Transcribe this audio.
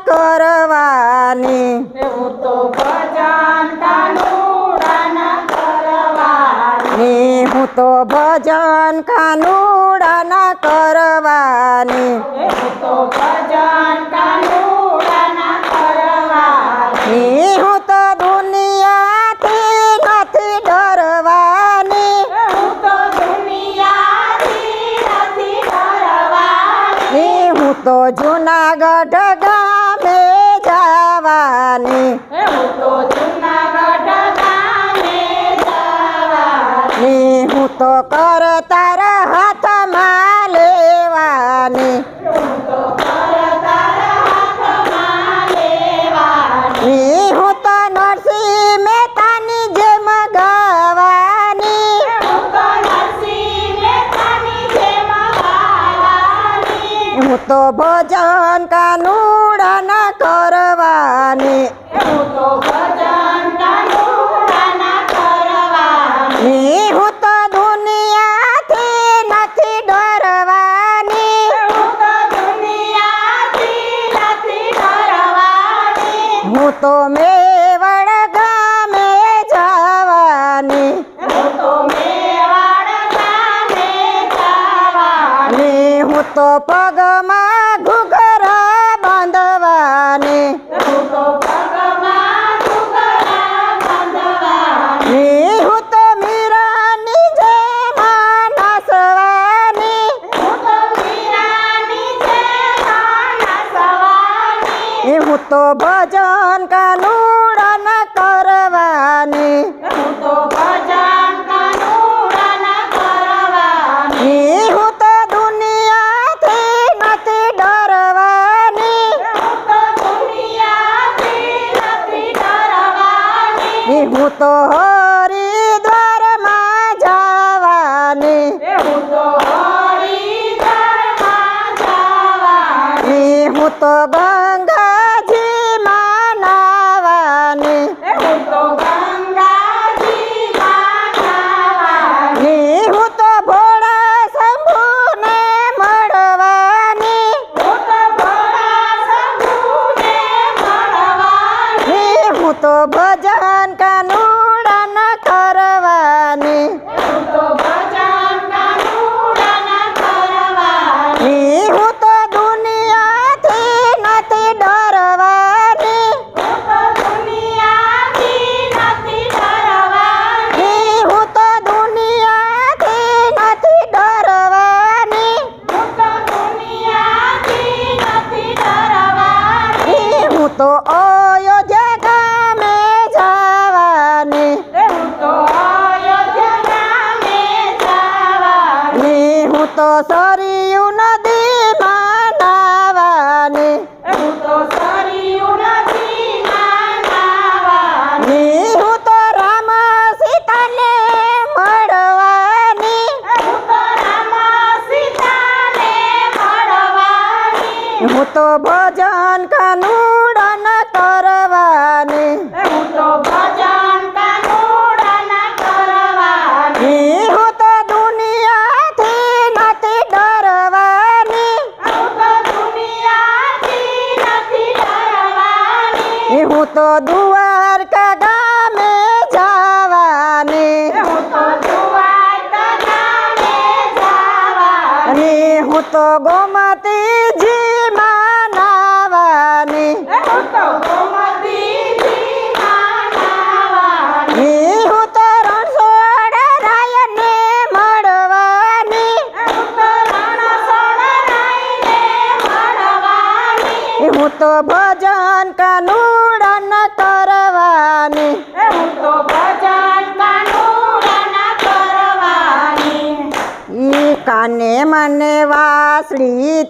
કરવાની હું તો ભજન કાનુડાના કરવાની હું તો ભજન કાનુડાના કરવાની હું તો ભજન કાનુડાના કરવાની હું તો દુનિયાથી નથી ડરવાની હું તો દુનિયાથી નથી ડરવાની હું તો જૂનાગઢ ગામે જવાની હું તો જૂનાગઢ ગામે જવાની હું તો કરતાર હાથમાં લેવાની હું તો કરતાર હાથમાં લેવાની હું તો નરસિંહ મહેતાની જેમ ગાવાની હું તો નરસિંહ મહેતાની જેમ ગાવાની હું તો ભજન કાનુડાના કરવાની હું તો ભજન કાનુડાના કરવાની હું તો દુનિયાથી નથી ડરવાની હું તો દુનિયાથી નથી ડરવાની હું તો મેવાડ ગામે જવાની હું તો મેવાડ ગામે જવાની હું તો પગમાં ઘૂઘરા બાંધવાની હું તો પગમાં ઘૂઘરા બાંધવાની હું તો મીરાની જેમ નાચવાની હું તો મીરાની જેમ નાચવાની હું તો ભજન કાનુડાના કરવાની હું તો ભજન કાનુડાના કરવાની હું તો દુનિયાથી નથી ડરવાની હું તો દુનિયાથી નથી ડરવાની હું તો હરિદ્વારમાં જવાની હું તો હરિદ્વારમાં જવાની હું તો ગંગાજીમાં નાવાની હું તો ગંગાજીમાં નાહવાની હું તો ભોળા શંભુને મળવાની હું તો ભોળા શંભુને મળવાની હું તો ભજન કાનુડાના કરવાની હું તો ભજન કાનુડાના કરવાની હું તો દુનિયાથી નથી ડરવાની હું તો દુનિયાથી નથી ડરવાની હું તો દુનિયાથી નથી ડરવાની હું તો દુનિયાથી નથી ડરવાની હું તો અયોધ્યા ગામે જવાની હું તો અયોધ્યા ગામે જવાની હું તો સરયુ નદીમાં નાવાની હું તો સરયુ નદીમાં નાહવાની હું તો રામ સીતાને મળવાની હું તો રામ સીતાને મળવાની હું તો ભજન કાનુડાના કરવાની હું તો ભજન કાનુડાના કરવાની હું તો દુનિયાથી નથી ડરવાની હું તો દુનિયાથી નથી ડરવાની હું તો દ્વારકા ગામે જવાની હું તો દ્વારકા ગામે જવાની હું તો ગોમતીજીમાં નાવાની હું તો ગોમતીજીમાં નાહવાની હું તો રણછોડ રાયને મળવાની હું તો રણછોડરાયને મળવાની હું તો ભજન કાનુડાના કરવાની હું તો ભજન કાનુડાના કરવાની કાને મને વાસળી